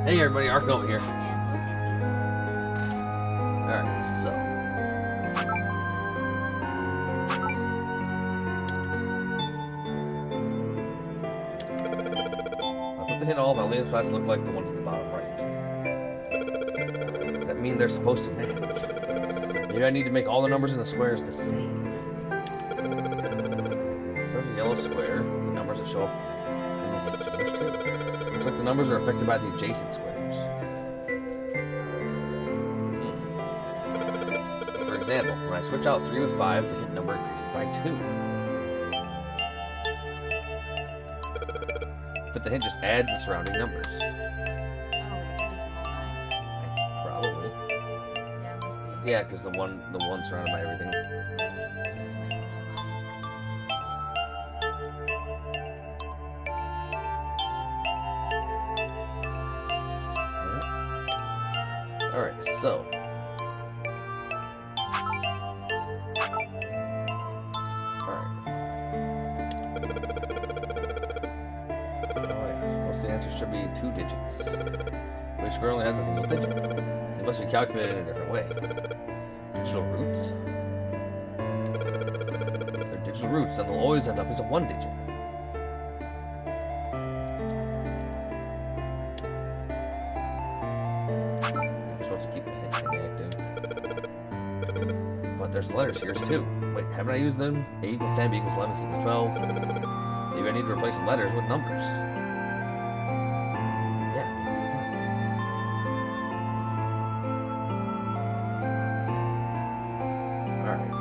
Hey everybody, Arco here. And Alright, so. I'll put the hint all my land spots look like the ones at the bottom right. Does that mean they're supposed to match? Maybe I need to make all the numbers in the squares the same. So there's a yellow square, the numbers that show up in the hint change too. Looks like the numbers are affected by the adjacent squares. For example, when I switch out 3 with 5, the hint number increases by 2. But the hint just adds the surrounding numbers. oh, we have to make them all 9. Probably. Yeah, it must be. Yeah, because the one surrounded by everything. So we have to make them all 9. Alright, so. Most of the answers should be 2 digits. Which square only has a single digit. They must be calculated in a different way. Digital roots? They're digital roots, and they'll always end up as a 1 digit. You're supposed to keep the hint thing active. But there's letters here too. Wait, haven't I used them? A equals 10, B equals 11, C equals 12. Maybe I need to replace the letters with numbers. Yeah, maybe I do. Alright.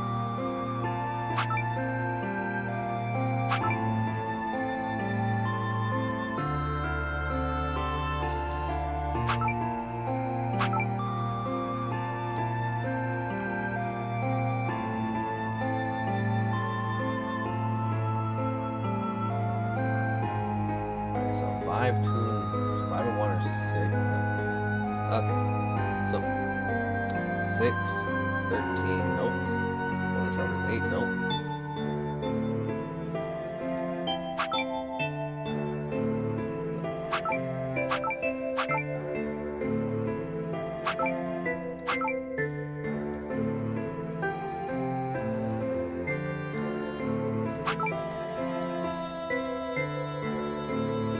So 5, 2, 5 and 1 are 6. Okay. So 6, 13, nope. 1 is 8, nope.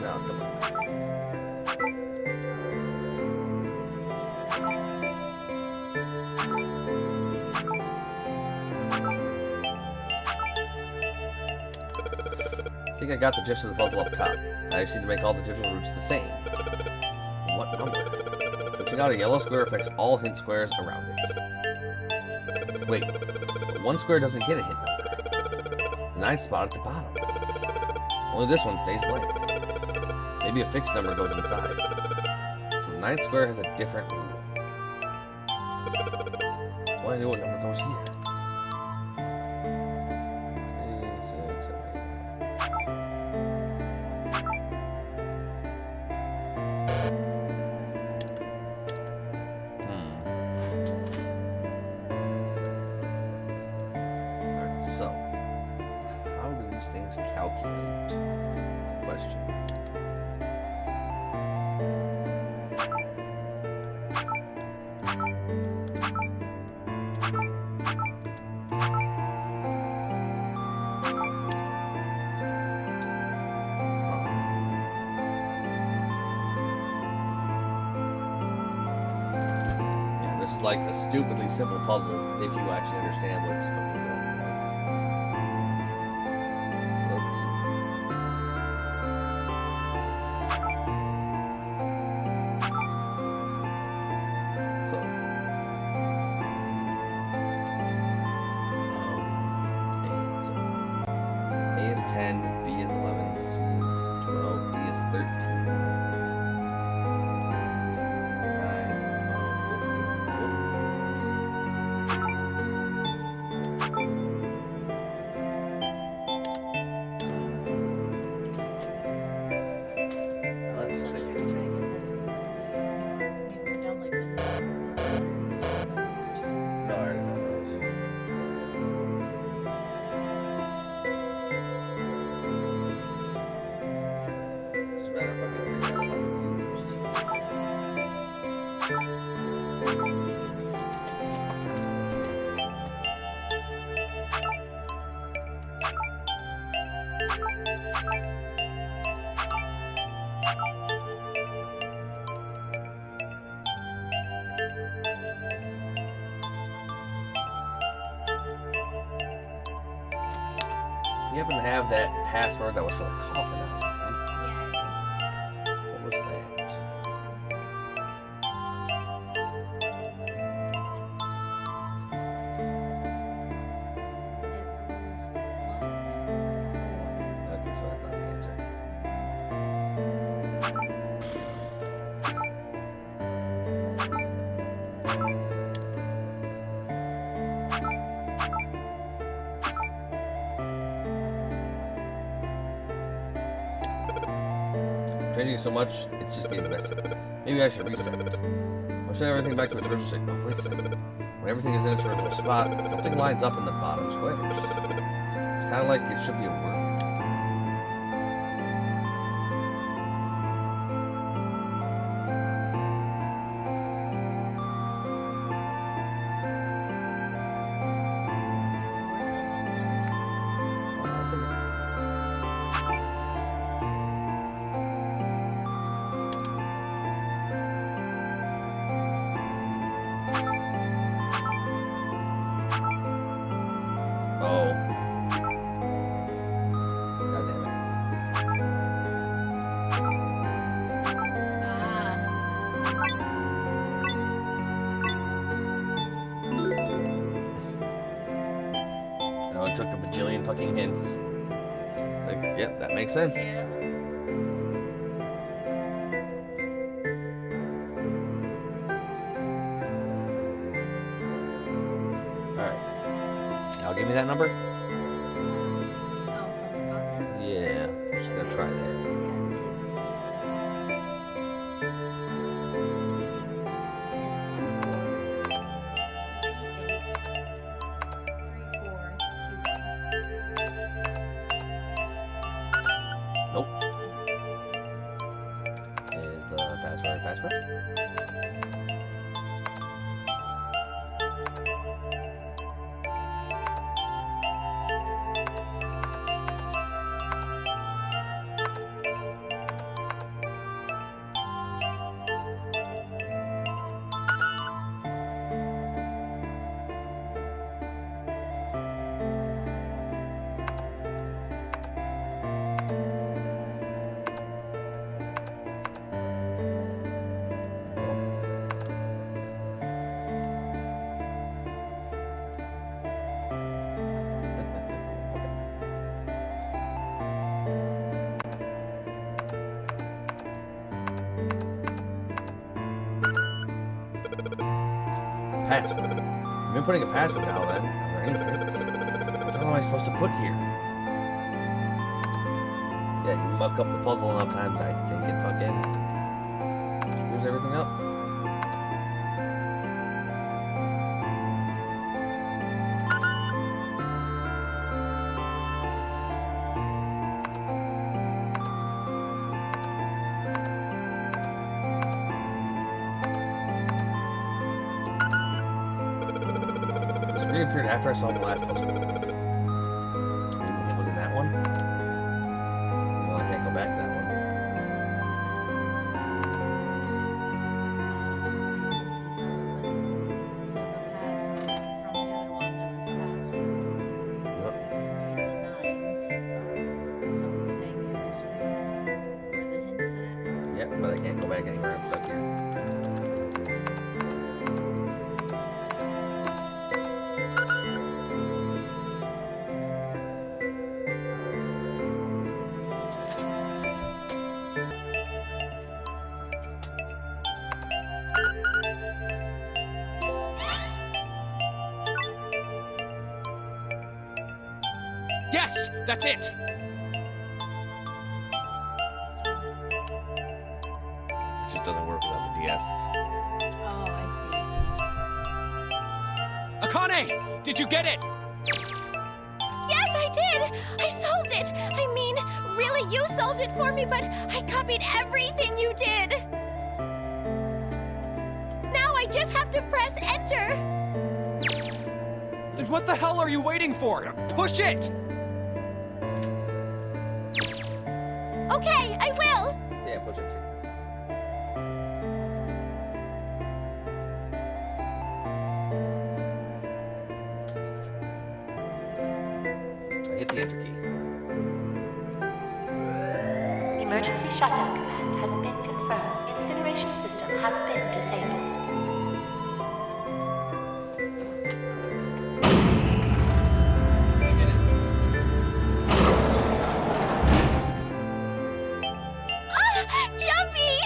Now come on. I think I got the gist of the puzzle up top. I just need to make all the digital roots the same. What number? Switching out a yellow square affects all hint squares around it. Wait, but 1 square doesn't get a hint number. The 9th spot at the bottom. Only this one stays blank. Maybe a fixed number goes inside. So the 9th square has a different rule. Well, I know what number goes here. 3, 6, 7, 8. Alright, so how do these things calculate? That's the question. Yeah, this is like a stupidly simple puzzle if you actually understand what's fucking going on. Let's see. So, A is 10, B is 11, C is 12, D is 13. 9, 12, 15. Let's think. No, I already know those. Just a matter of fucking You happen to have that password that was for the coffin on hand? Yeah, What was that? Okay, so that's not the answer. Changing so much, it's just getting messy. Maybe I should reset it. I'll set everything back to its original state. Oh, wait a second. When everything is in its original spot, something lines up in the bottom squares. It's kind of like it should be a word. Oh. God damn it. No, it took a bajillion fucking hints. Like, yep, that makes sense. Alright. Now give me that number? Yeah, just gotta try that. Nope. Is the password? Password. I've been putting a password now then. Are there any hints? What the hell am I supposed to put here? Yeah, you muck up the puzzle enough times, I think it fucking screws everything up. Reappeared after I solved the last puzzle. Maybe the hint was in that one? Well, I can't go back to that one. Yep, but I can't go back anywhere. I'm stuck here. Yes, that's it. It just doesn't work without the DS. Oh, I see. Akane, did you get it? Yes, I did! I solved it! I mean, really, you solved it for me, but I copied everything you did! Now I just have to press enter! Then what the hell are you waiting for? Push it! Okay, I will. Yeah, push it. I hit the enter key. Emergency shutdown command has been confirmed. Incineration system has been disabled. Okay, get in. Jumpy!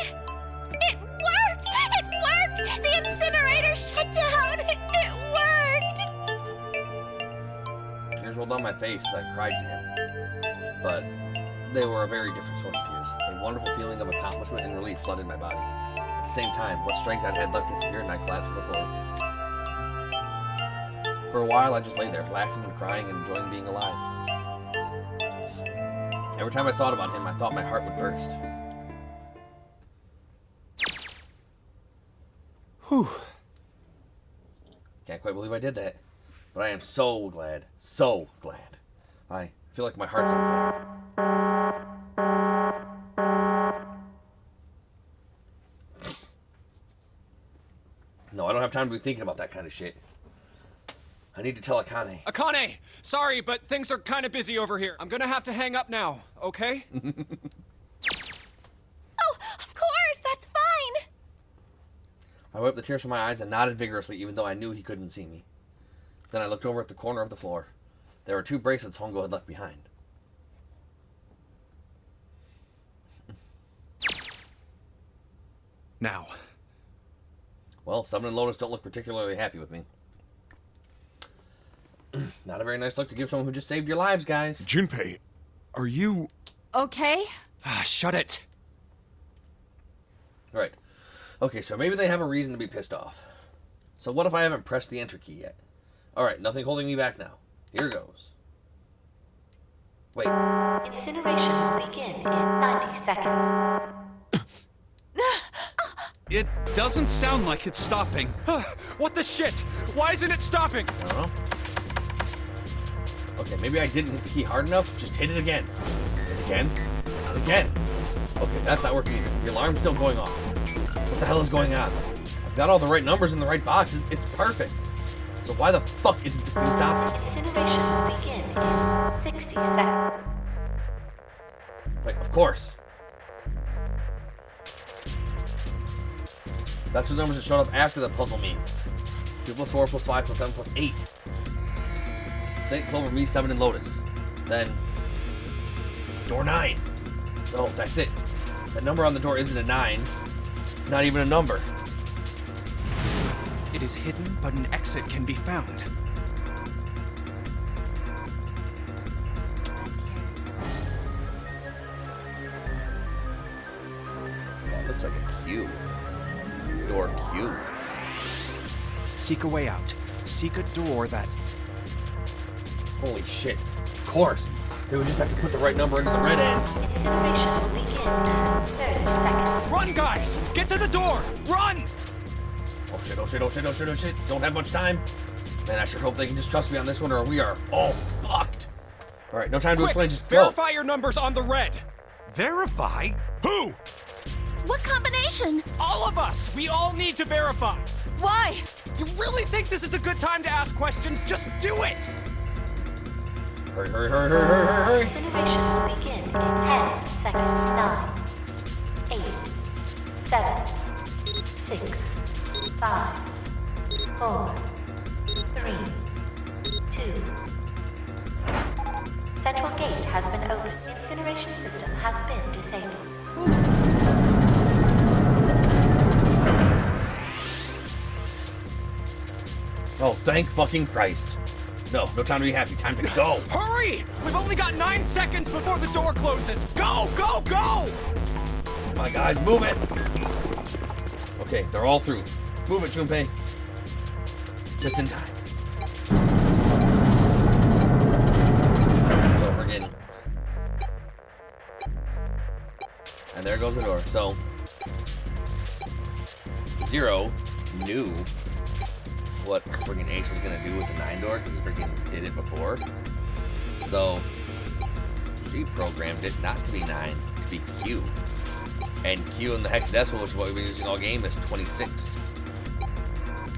It worked! It worked! The incinerator shut down! It worked! Tears rolled down my face as I cried to him. But they were a very different sort of tears. A wonderful feeling of accomplishment and relief flooded my body. At the same time, what strength I had left disappeared and I collapsed to the floor. For a while, I just lay there, laughing and crying and enjoying being alive. Every time I thought about him, I thought my heart would burst. Whew. Can't quite believe I did that. But I am so glad. So glad. I feel like my heart's on fire. No, I don't have time to be thinking about that kind of shit. I need to tell Akane. Akane! Sorry, but things are kind of busy over here. I'm gonna have to hang up now, okay? Oh, of course, that's fine. I wiped the tears from my eyes and nodded vigorously, even though I knew he couldn't see me. Then I looked over at the corner of the floor. There were 2 bracelets Hongo had left behind. Now. Well, Summon and Lotus don't look particularly happy with me. Not a very nice look to give someone who just saved your lives, guys. Junpei, are you... Okay. Ah, shut it. Right. Okay, so maybe they have a reason to be pissed off. So what if I haven't pressed the enter key yet? Alright, nothing holding me back now. Here goes. Wait. Incineration will begin in 90 seconds. It doesn't sound like it's stopping. What the shit? Why isn't it stopping? I don't know. Okay, maybe I didn't hit the key hard enough. Just hit it again. Hit it again. Hit it again. Okay, that's not working either. The alarm's still going off. What the hell is going on? I've got all the right numbers in the right boxes. It's perfect. So why the fuck isn't this thing stopping? Incineration will begin in 60 seconds. Wait, of course. That's the numbers that showed up after the puzzle meme. 2 plus 4 plus 5 plus 7 plus 8. Snake, Clover, me, 7, and Lotus. Then... door 9. No, that's it. That number on the door isn't a 9. It's not even a number. It is hidden, but an exit can be found. That looks like a Q. Door Q. Seek a way out. Seek a door that... Holy shit. Of course. They would just have to put the right number into the red end. Incineration will begin in 30 seconds. Run, guys! Get to the door! Run! Oh shit, oh shit, oh shit, oh shit, oh shit. Don't have much time. Man, I sure hope they can just trust me on this one or we are all fucked. Alright, no time to Quick! explain, just go. Verify your numbers on the red! Verify? Who? What combination? All of us! We all need to verify! Why? You really think this is a good time to ask questions? Just do it! Hurry, hurry, hurry, hurry, hurry, hurry. Incineration will begin in 10 seconds. 9, 8, 7, 6, 5, 4, 3, 2. Central gate has been opened. Incineration system has been disabled. Oh, thank fucking Christ. No time to be happy. Time to go. Hurry! We've only got 9 seconds before the door closes! Go, go, go! Come on, guys, move it. Okay, they're all through. Move it, Junpei. Just in time. So forgetting. And there goes the door. So, Zero knew what friggin' Ace was gonna do with the 9 door because he freaking did it before. So she programmed it not to be 9, to be Q. And Q in the hexadecimal, which is what we've been using all game, is 26.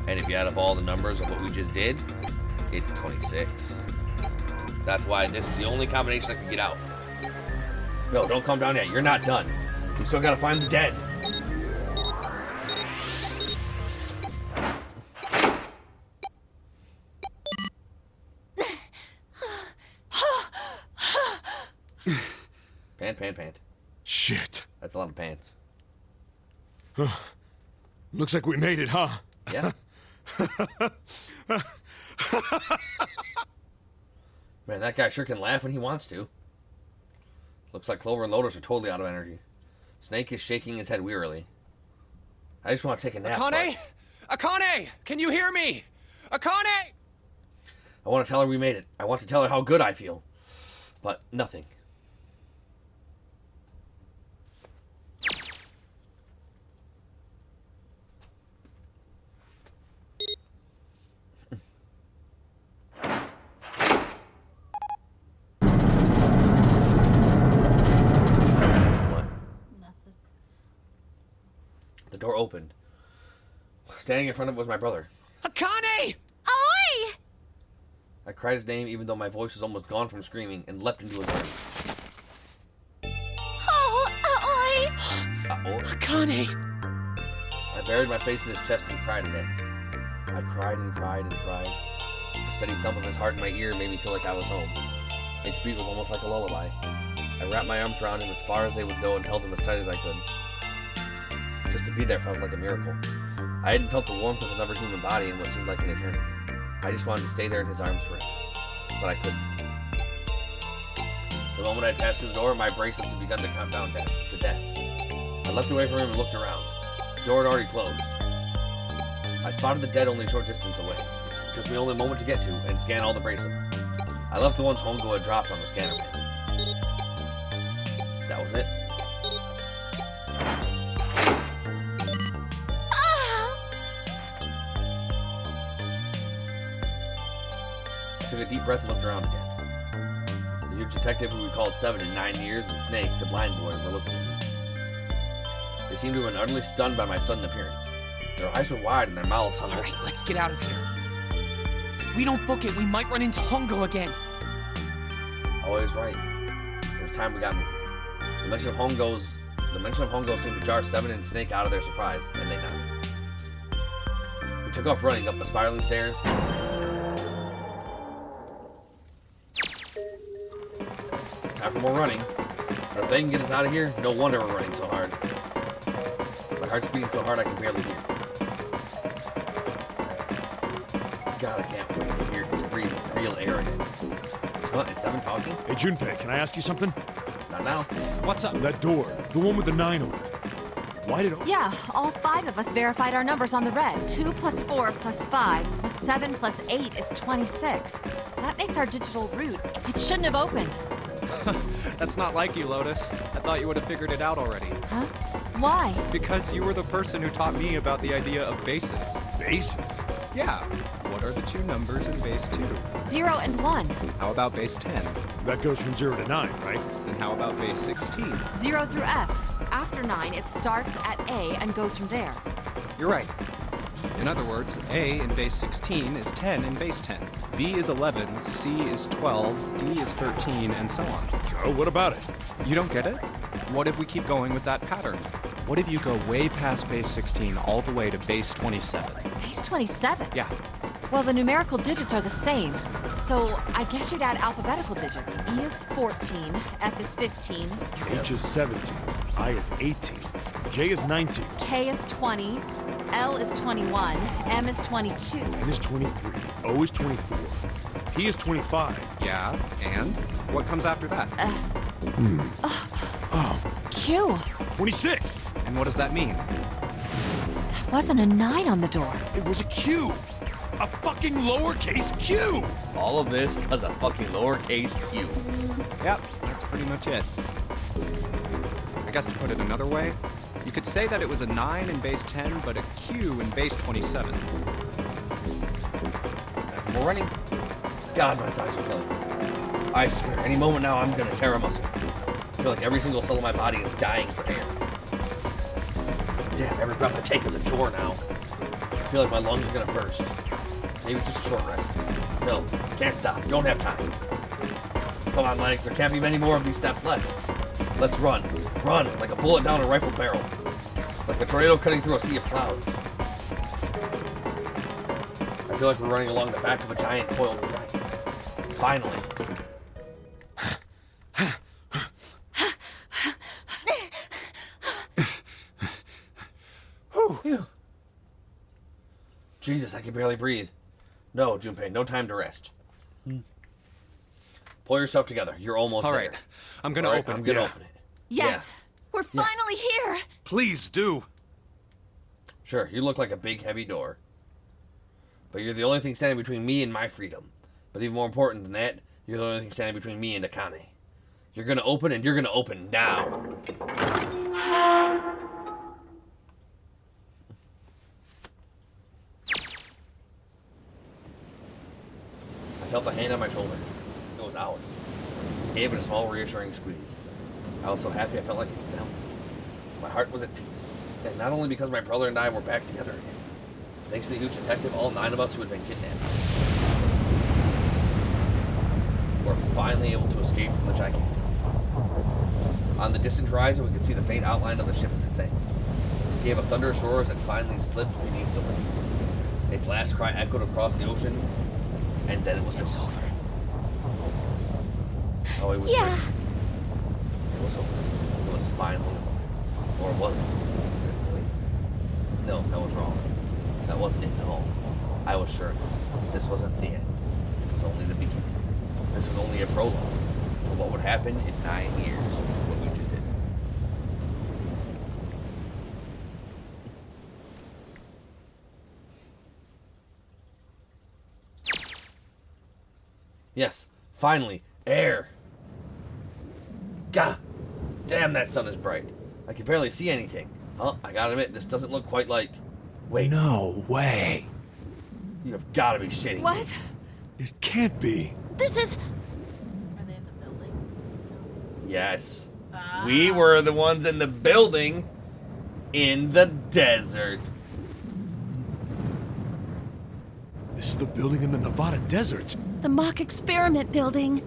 And if you add up all the numbers of what we just did, it's 26. That's why this is the only combination I can get out. No, don't calm down yet. You're not done. We still gotta find the dead. Pant. Shit. That's a lot of pants. Looks like we made it, huh? Yeah. Man, that guy sure can laugh when he wants to. Looks like Clover and Lotus are totally out of energy. Snake is shaking his head wearily. I just want to take a nap. Akane? Akane! Can you hear me? Akane! I want to tell her we made it. I want to tell her how good I feel. But nothing. Nothing. The door opened. Standing in front of it was my brother. Akane! Oi! I cried his name even though my voice was almost gone from screaming and leapt into his arms. Oh, oi! Uh-oh. Akane! I buried my face in his chest and cried again. I cried and cried and cried. The steady thump of his heart in my ear made me feel like I was home. Its beat was almost like a lullaby. I wrapped my arms around him as far as they would go and held him as tight as I could. Just to be there felt like a miracle. I hadn't felt the warmth of another human body in what seemed like an eternity. I just wanted to stay there in his arms forever. But I couldn't. The moment I passed through the door, my bracelets had begun to count down to death. I leapt away from him and looked around. The door had already closed. I spotted the dead only a short distance away. It took me only a moment to get to and scan all the bracelets. I left the ones Hongo had dropped on the scanner pan. That was it. I took a deep breath and looked around again. The huge detective who we called 7 in 9 years and Snake, the blind boy, were looking at me. They seemed to have been utterly stunned by my sudden appearance. Their eyes were wide and their mouths hung open. Alright, let's get out of here. If we don't book it, we might run into Hongo again. Always right. It was time we got moving. The mention of Hongo seemed to jar 7 and Snake out of their surprise, and they nodded. We took off running up the spiraling stairs. Time for more running. But if they can get us out of here, no wonder we're running so hard. My heart's beating so hard I can barely hear. God, I can't wait to breathe real air again. What, is 7 talking? Hey, Junpei, can I ask you something? Not now. What's up? That door, the one with the 9 on it. Why did it... Yeah, all 5 of us verified our numbers on the red. 2 plus 4 plus 5 plus 7 plus 8 is 26. That makes our digital route. It shouldn't have opened. That's not like you, Lotus. I thought you would have figured it out already. Huh? Why? Because you were the person who taught me about the idea of bases. Bases? Yeah. What are the 2 numbers in base 2? 0 and 1. How about base 10? That goes from 0 to 9, right? And how about base 16? 0 through F. After 9, it starts at A and goes from there. You're right. In other words, A in base 16 is 10 in base 10. B is 11, C is 12, D is 13, and so on. So, what about it? You don't get it? What if we keep going with that pattern? What if you go way past base 16 all the way to base 27? Base 27? Yeah. Well, the numerical digits are the same. So I guess you'd add alphabetical digits. E is 14, F is 15, H is 17, I is 18, J is 19, K is 20, L is 21, M is 22. N is 23, O is 24, P is 25. Yeah, and? What comes after that? Q. 26! And what does that mean? Wasn't a 9 on the door. It was a Q! A fucking lowercase q! All of this because of fucking lowercase q. Yep, that's pretty much it. I guess to put it another way, you could say that it was a 9 in base 10, but a Q in base 27. More running. God, my thighs are killing me. I swear, any moment now I'm gonna tear a muscle. feel like every single cell of my body is dying for air. Damn, every breath I take is a chore now. I feel like my lungs are gonna burst. Maybe just a short rest. No, can't stop. Don't have time. Come on, Lennox. There can't be many more of these steps left. Let's run. Run like a bullet down a rifle barrel. Like a tornado cutting through a sea of clouds. I feel like we're running along the back of a giant coiled dragon. Finally. Phew. Jesus, I can barely breathe. No, Junpei, no time to rest. Pull yourself together. You're almost All there. right, I'm gonna open it. I'm gonna Yeah. open it. Yes, we're finally here. Please do. Sure, you look like a big, heavy door. But you're the only thing standing between me and my freedom. But even more important than that, you're the only thing standing between me and Akane. You're gonna open, and you're gonna open now. I felt the hand on my shoulder. It was out. I gave it a small, reassuring squeeze. I was so happy I felt like it could melt. My heart was at peace. And not only because my brother and I were back together again. Thanks to the huge detective, all 9 of us who had been kidnapped were finally able to escape from the Gigantic. On the distant horizon, we could see the faint outline of the ship as it sank. It gave a thunderous roar as it finally slipped beneath the waves. Its last cry echoed across the ocean, and then it was It's gone. over. Oh, it was Yeah. over. It was over. It was finally over. Or it wasn't. Was it really? No, that was wrong. That wasn't it, no. I was sure this wasn't the end. It was only the beginning. This was only a prologue to what would happen in 9 years, what we just did. Yes, finally, air. God damn, that sun is bright. I can barely see anything. Huh? I gotta admit, this doesn't look quite like... Wait, No way. you have gotta be shitting me. What? It can't be. This is... Are they in the building? Yes. We were the ones in the building in the desert. This is the building in the Nevada desert. the mock experiment building.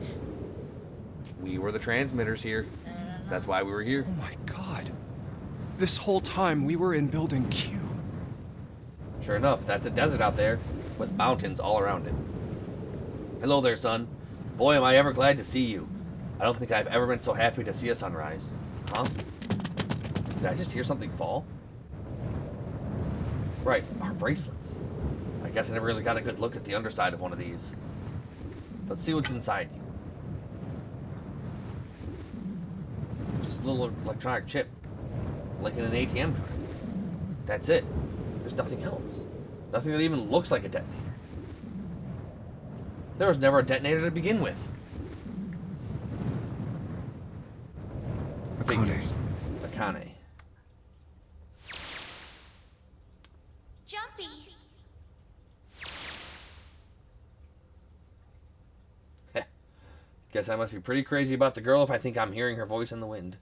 We were the transmitters here. That's why we were here. Oh my god. This whole time we were in Building Q. Sure enough, that's a desert out there with mountains all around it. Hello there, son. Boy, am I ever glad to see you. I don't think I've ever been so happy to see a sunrise. Huh? Did I just hear something fall? Right, our bracelets. I guess I never really got a good look at the underside of one of these. Let's see what's inside you. Just a little electronic chip. Like in an ATM card. That's it. There's nothing else. Nothing that even looks like a detonator. There was never a detonator to begin with. Akane. Akane. Jumpy. Guess I must be pretty crazy about the girl if I think I'm hearing her voice in the wind.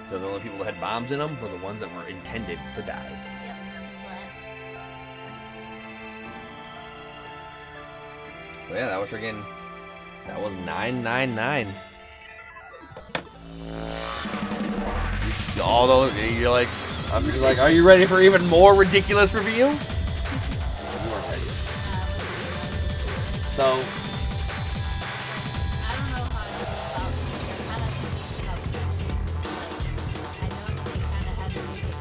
So the only people that had bombs in them were the ones that were intended to die. Yep. What? So yeah, that was freaking... That was 999. Although, you're like... I'm just like, are you ready for even more ridiculous reveals? You weren't ready. So... I don't know how to feel about I like to think about music. Like, I know that they kind of had the music,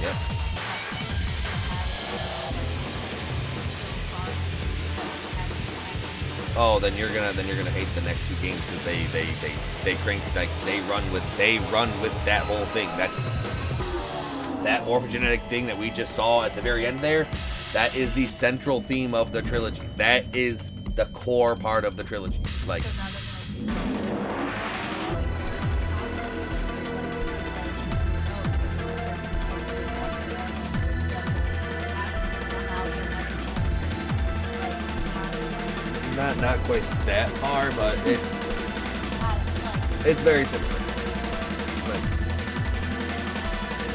Yep. oh, then you're gonna hate the next two games because they crank, like they run with that whole thing. That's that morphogenetic thing that we just saw at the very end there. That is the central theme of the trilogy. That is the core part of the trilogy. Like, So now they're gonna not quite that far, but it's very similar.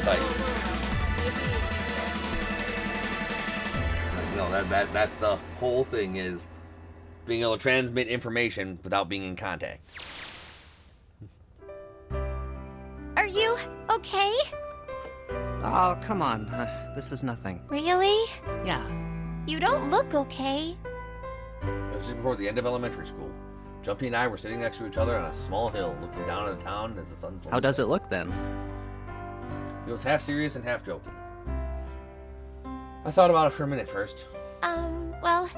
Like, you know, that's the whole thing, is being able to transmit information without being in contact. Are you okay? Oh, come on. This is nothing. Really? Yeah. You don't look okay. It was just before the end of elementary school. Jumpy and I were sitting next to each other on a small hill, looking down at the town as the sun slowed. How does it look then? It was half serious and half joking. I thought about it for a minute first. Well,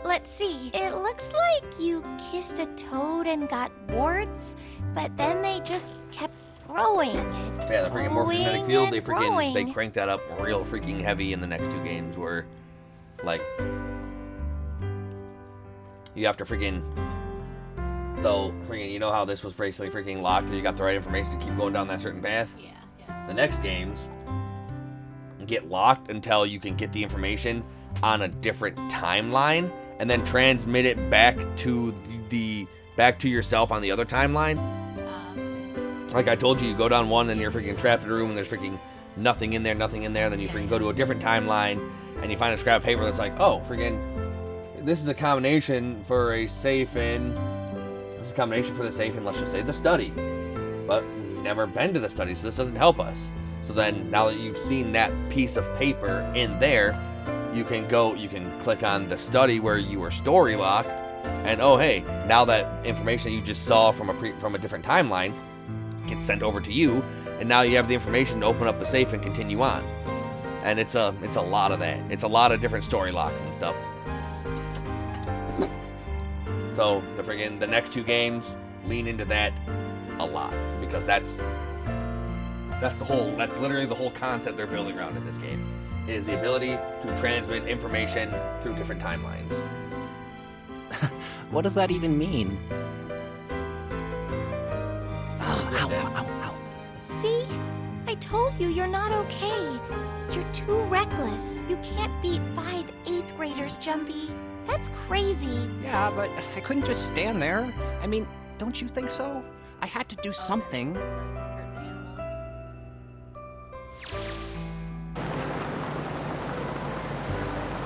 let's see. It looks like you kissed a toad and got warts, but then they just kept growing. Yeah, the freaking morphogenetic Growing field, and they growing. cranked that up real freaking heavy in the next two games, where, like, you have to freaking, so freaking, you know how this was basically freaking locked, and you got the right information to keep going down that certain path? Yeah. The next games get locked until you can get the information on a different timeline and then transmit it back to yourself on the other timeline. Okay. Like I told you, you go down one and you're freaking trapped in a room and there's freaking nothing in there, then you freaking go to a different timeline and you find a scrap of paper that's like, oh, freaking, this is a combination for a safe in, let's just say the study. But we've never been to the study, so this doesn't help us. So then, now that you've seen that piece of paper in there, you can click on the study where you were story locked, and oh hey, now that information that you just saw from a different timeline gets sent over to you, and now you have the information to open up the safe and continue on. And it's a lot of that. It's a lot of different story locks and stuff. So the next two games lean into that a lot, because that's literally the whole concept they're building around in this game, is the ability to transmit information through different timelines. What does that even mean? Ow, Yeah, ow, Dad. ow, ow. See? I told you you're not okay. You're too reckless. You can't beat 5 8th graders, Jumpy. That's crazy. Yeah, but I couldn't just stand there. I mean, don't you think so? I had to do something. So you hurt the animals.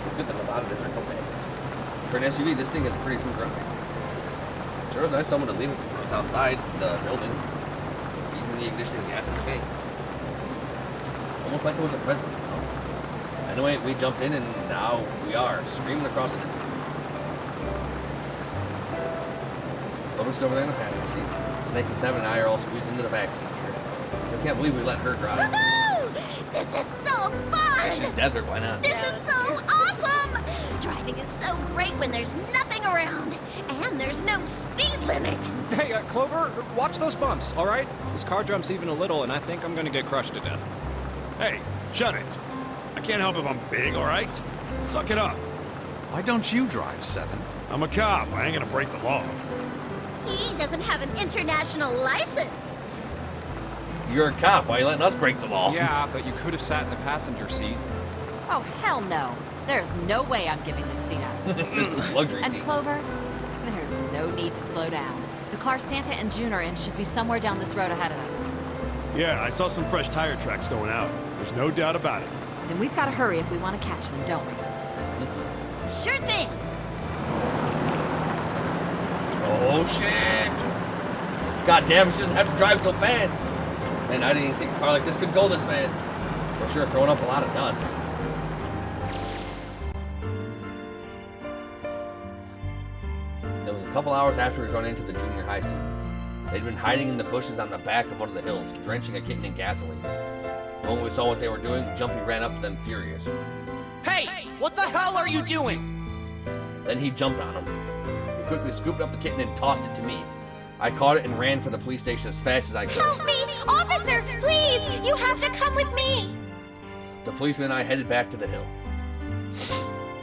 The good thing about it is there are no bags. For an SUV, this thing is a pretty smooth ride. Sure, it's nice someone to leave it for us outside the building, easing the ignition and gas in the tank. Almost like it was a present, you know? Anyway, we jumped in and now we are screaming across the. Logan's over there in the passenger seat. Snake and Seven and I are all squeezed into the back seat here. I can't believe we let her drive. Woohoo! This is so It's fun! just desert, why not? This is so awesome! Driving is so great when there's nothing around, and there's no speed limit. Hey, Clover, watch those bumps, all right? This car jumps even a little, and I think I'm gonna get crushed to death. Hey, shut it. I can't help if I'm big, all right? Suck it up. Why don't you drive, Seven? I'm a cop. I ain't gonna break the law. He doesn't have an international license. You're a cop, why are you letting us break the law? Yeah, but you could have sat in the passenger seat. Oh, hell no. There's no way I'm giving this seat up. This is luxury And seat. Clover, there's no need to slow down. The car Santa and June are in should be somewhere down this road ahead of us. Yeah, I saw some fresh tire tracks going out. There's no doubt about it. Then we've got to hurry if we want to catch them, don't we? Sure thing. Oh shit! God damn, she doesn't have to drive so fast. Man, I didn't even think a car like this could go this fast. For sure, throwing up a lot of dust. It was a couple hours after we run into the junior high students. They'd been hiding in the bushes on the back of one of the hills, drenching a kitten in gasoline. When we saw what they were doing, Jumpy ran up to them furious. Hey! What the hell are you doing? Then he jumped on them. quickly scooped up the kitten and tossed it to me. I caught it and ran for the police station as fast as I could. Help me! Officer, please! You have to come with me! The policeman and I headed back to the hill.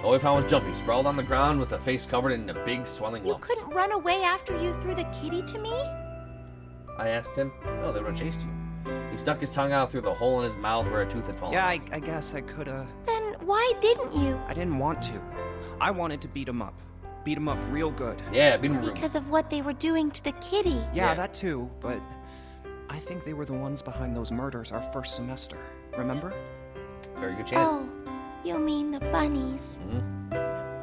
All we found was Jumpy, sprawled on the ground with a face covered in a big swelling You lump. couldn't run away after you threw the kitty to me? I asked him. No, they would have chased you. He stuck his tongue out through the hole in his mouth where a tooth had fallen. Yeah, I guess I could've. Then why didn't you? I didn't want to. I wanted to beat him up. Beat him up real good. Yeah, beat him. Because of what they were doing to the kitty. Yeah, that too, but I think they were the ones behind those murders our first semester. Remember? Very good chance. Oh, you mean the bunnies.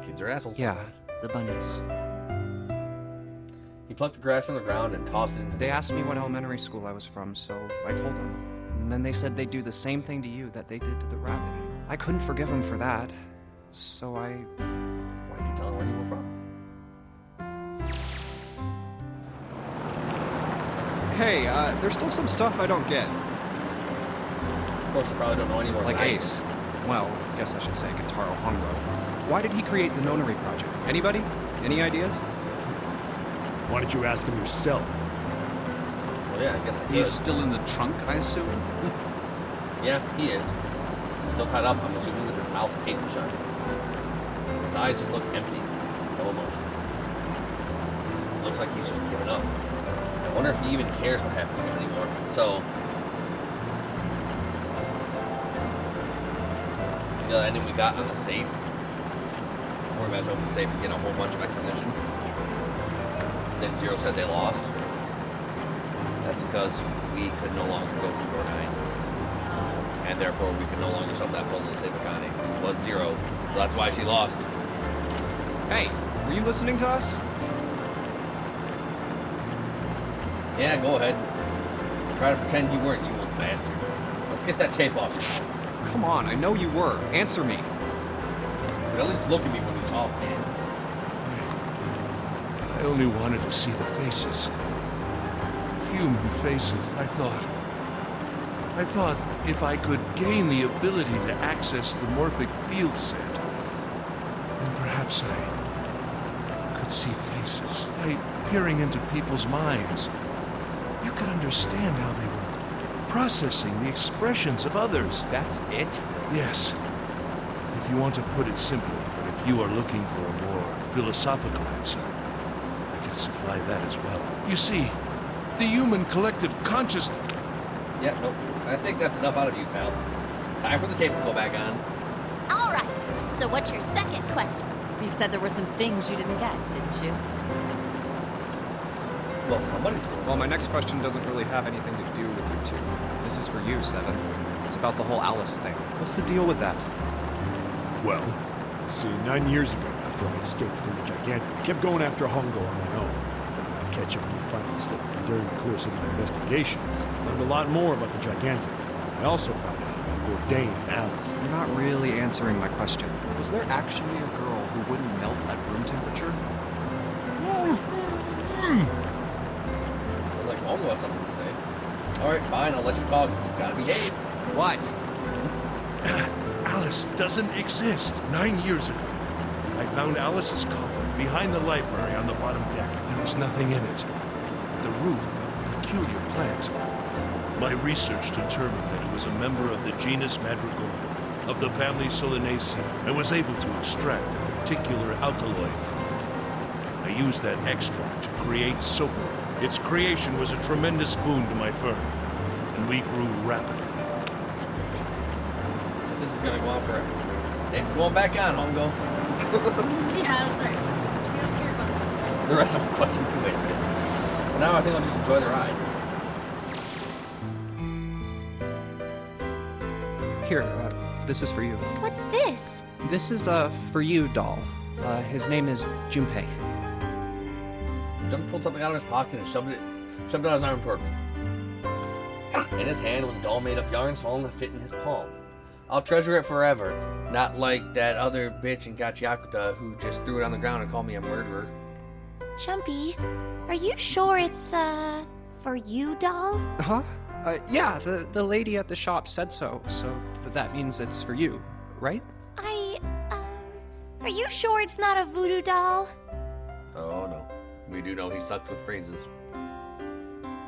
Kids are assholes. Yeah, the bunnies. He plucked the grass from the ground and tossed it into They asked me what elementary school I was from, so I told them. And then they said they'd do the same thing to you that they did to the rabbit. I couldn't forgive them for that, so I... Why'd you tell him where you were from? Hey, there's still some stuff I don't get. Of course, I probably don't know any more Like than I do. Ace. Well, I guess I should say Gentaro Hongo. Why did he create the Nonary Project? Anybody? Any ideas? Why don't you ask him yourself? Well, yeah, I guess I could. He's still in the trunk, I assume? Yeah, he is. Still tied up, I'm assuming, with his mouth taped shut. His eyes just look empty. No emotion. It looks like he's just given up. I wonder if he even cares what happens to him anymore. So... and then we got on the safe. Or imagine open the safe and get a whole bunch of exposition. Then Zero said they lost. That's because we could no longer go through door 9. And therefore we could no longer solve that puzzle and save Akane, who was Zero. So that's why she lost. Hey, were you listening to us? Yeah, go ahead. Try to pretend you weren't, you old bastard. Let's get that tape off your mouth. Come on, I know you were. Answer me. But at least look at me when we talk, man. I only wanted to see the faces. Human faces, I thought if I could gain the ability to access the morphic field set, then perhaps I could see faces. By peering into people's minds, you could understand how they were processing the expressions of others. That's it? Yes. If you want to put it simply, but if you are looking for a more philosophical answer, I can supply that as well. You see, the human collective consciousness... Yeah, nope. I think that's enough out of you, pal. Time for the tape to go back on. All right. So what's your second question? You said there were some things you didn't get, didn't you? Well, somebody's... Well, my next question doesn't really have anything to do with you two. This is for you, Seven. It's about the whole Alice thing. What's the deal with that? Well, see, 9 years ago, after I escaped from the Gigantic, I kept going after Hongo on my own. Hoping I'd catch him when he finally slipped me. During the course of my investigations, I learned a lot more about the Gigantic. I also found out about Bourdain and Alice. You're not really answering my question. Was there actually a girl who wouldn't melt at room temperature? Sounds like Hongo has something to say. Alright, fine, I'll let you talk, but you gotta behave. What? Alice doesn't exist. 9 years ago, I found Alice's coffin behind the library on the bottom deck. There was nothing in it. The root of a peculiar plant. My research determined that it was a member of the genus Madrigal, of the family Solanaceae. I was able to extract a particular alkaloid from it. I used that extract to create soap. Its creation was a tremendous boon to my firm, and we grew rapidly. This is gonna go on forever. It's going back on, Hongo. Yeah, that's right. We don't care about this. The rest of the questions can wait a minute. But now I think I'll just enjoy the ride. Here, this is for you. What's this? This is a for you doll. His name is Junpei. Jump pulled something out of his pocket and shoved it on his arm toward me. In his hand was a doll made of yarn swollen to fit in his palm. I'll treasure it forever, not like that other bitch in Gachiakuta who just threw it on the ground and called me a murderer. Jumpy, are you sure it's, for you, doll? Huh? Yeah, the lady at the shop said so, so that means it's for you, right? Are you sure it's not a voodoo doll? Oh no. We do know he sucked with phrases.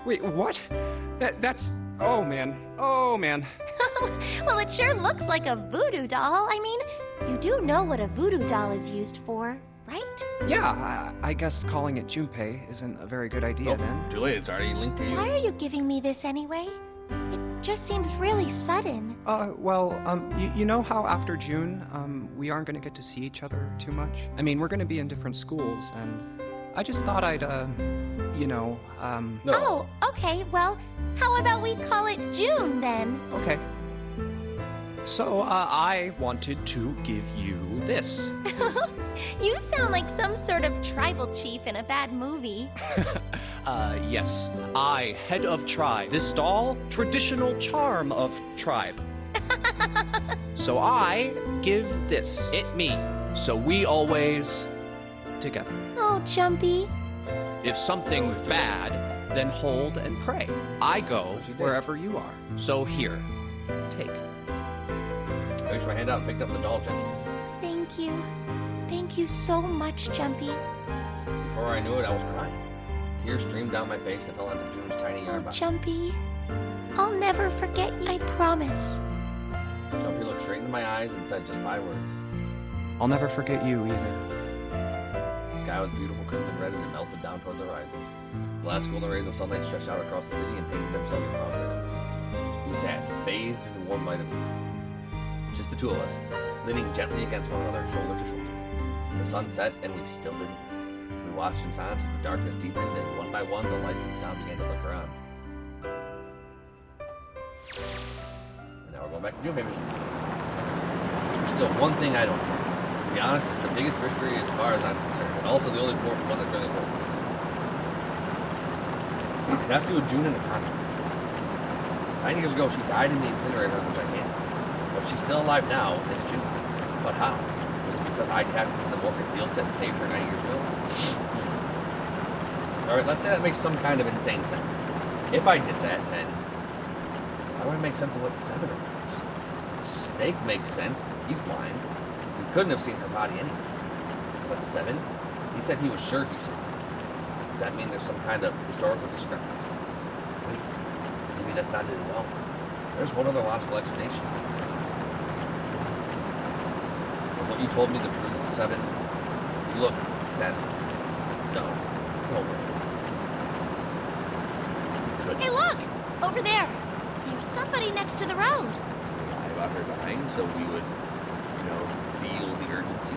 Wait, what? That's... Oh, man. Oh, man. Well, it sure looks like a voodoo doll. I mean, you do know what a voodoo doll is used for, right? Yeah, I guess calling it Junpei isn't a very good idea Oh, then. too late. It's already linked to you. Why are you giving me this anyway? It just seems really sudden. You know how after June, we aren't gonna get to see each other too much? I mean, we're gonna be in different schools, and I just thought I'd, No. Oh, okay. Well, how about we call it June then? Okay. So, I wanted to give you this. You sound like some sort of tribal chief in a bad movie. Yes. I, head of tribe. This doll, traditional charm of tribe. So I give this. It me. So we always together. Oh, Jumpy. If something bad, then hold and pray. I go she did. wherever you are. So here, take. I reached my hand out and picked up the doll gently. Thank you. Thank you so much, Jumpy. Before I knew it, I was crying. Tears streamed down my face and fell onto June's tiny Oh, yarn box. Jumpy. I'll never forget you, I promise. Jumpy looked straight into my eyes and said just 5 words. I'll never forget you either. The sky was beautiful crimson red as it melted down toward the horizon. The last golden rays of sunlight stretched out across the city and painted themselves across the hills. We sat, bathed in the warm light of evening. Just the two of us, leaning gently against one another, shoulder to shoulder. The sun set, and we still didn't. We watched in silence as the darkness deepened, and one by one, the lights of the town began to flicker on. And now we're going back to June, baby. There's still one thing I don't get. To be honest, it's the biggest mystery as far as I'm concerned, and also the only important one that's really important. It has to do with June and Akane. 9 years ago, she died in the incinerator on the Gigantic. But she's still alive now as June. But how? Was it because I tapped into the morphic field set and saved her 9 years ago? Alright, let's say that makes some kind of insane sense. If I did that, then how do I make sense of what 7 requires? Snake makes sense. He's blind. He couldn't have seen her body anyway. But 7? He said he was sure he saw her. Does that mean there's some kind of historical discrepancy? Wait, maybe that's not it at all. There's one other logical explanation. Was what you told me the truth, 7? You look satisfied. No. No way. You couldn't Hey, look! Over there. There's somebody next to the road. lie about her dying so we would, feel the urgency.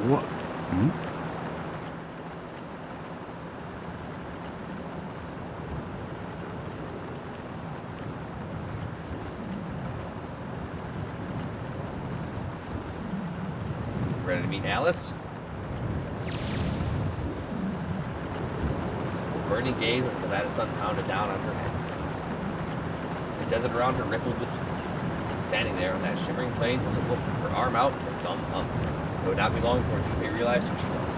What? Ready to meet Alice? The burning gaze of the Nevada sun pounded down on her head. The desert around her rippled with heat. Standing there on that shimmering plain was a woman, her arm out, her thumb up. It would not be long before Junpei realized who she was.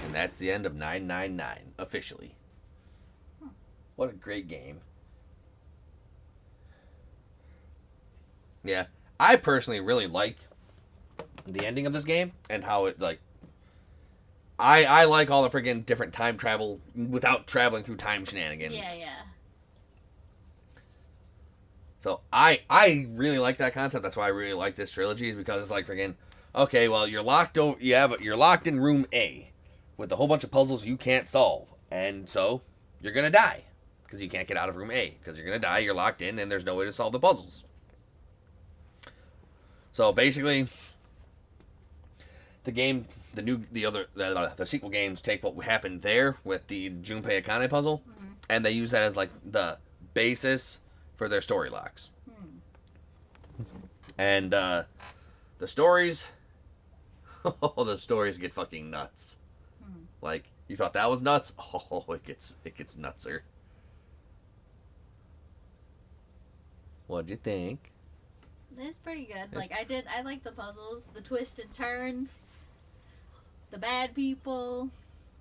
And that's the end of 999, officially. What a great game. Yeah, I personally really like the ending of this game and how it, I like all the friggin' different time travel without traveling through time shenanigans. Yeah. So I really like that concept. That's why I really like this trilogy, is because it's like friggin', okay, well, you're locked in room A with a whole bunch of puzzles you can't solve. And so you're going to die because you can't get out of room A because you're going to die. You're locked in and there's no way to solve the puzzles. So basically, the game, the sequel games take what happened there with the Junpei Akane puzzle, and they use that as the basis for their story locks. And the stories, the stories get fucking nuts. Like, you thought that was nuts? Oh, it gets nutser. What'd you think? It's pretty good. I like the puzzles, the twists and turns, the bad people,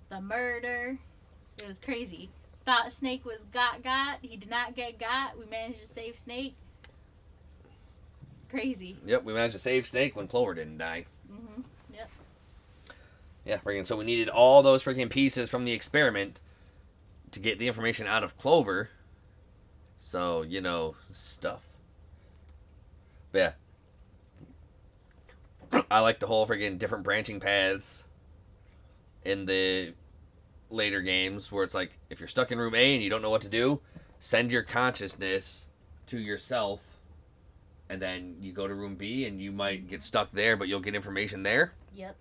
the murder. It was crazy. Thought Snake was got. He did not get got. We managed to save Snake. crazy. Yep, we managed to save Snake when Clover didn't die. Mm-hmm. Yep. Yeah, freaking. So we needed all those freaking pieces from the experiment to get the information out of Clover. So, you know, stuff. But yeah. I like the whole freaking different branching paths in the later games where it's like, if you're stuck in room A and you don't know what to do, send your consciousness to yourself, and then you go to room B and you might get stuck there, but you'll get information there. Yep.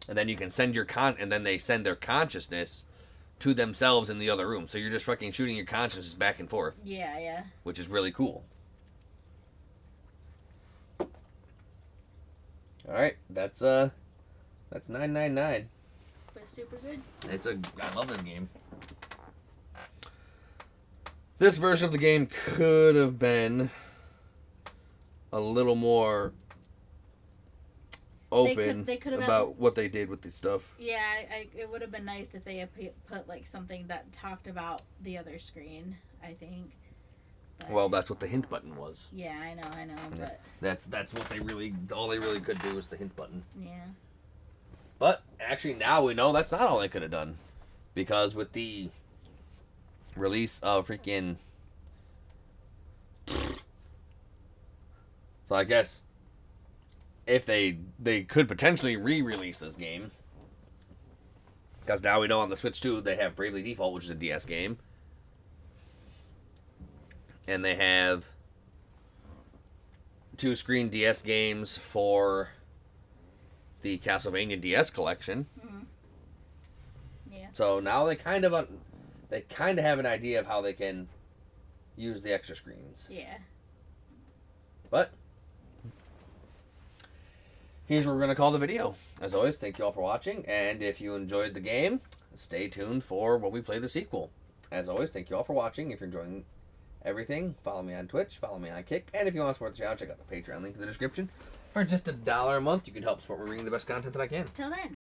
And then you can send and then they send their consciousness to themselves in the other room. So you're just fucking shooting your consciousness back and forth. Yeah. Which is really cool. Alright, that's 999. But super good. I love this game. This version of the game could have been a little more open they could have about what they did with the stuff. Yeah, it would have been nice if they had put like something that talked about the other screen, I think. But, Well, that's what the hint button was. yeah, I know, but That's what all they really could do was the hint button. yeah. But actually now we know that's not all they could have done. Because with the release of freaking... So I guess if they could potentially re-release this game. Because now we know on the Switch 2 they have Bravely Default, which is a DS game. And they have 2 screen DS games for the Castlevania DS collection. Mm-hmm. Yeah. So now they kind of have an idea of how they can use the extra screens. Yeah. But here's what we're going to call the video. As always, thank you all for watching, and if you enjoyed the game, stay tuned for when we play the sequel. As always, thank you all for watching. If you're enjoying everything, follow me on Twitch, follow me on Kick, and if you want to support the channel, check out the Patreon link in the description. For just $1 a month, you can help support me bringing the best content that I can. Till then.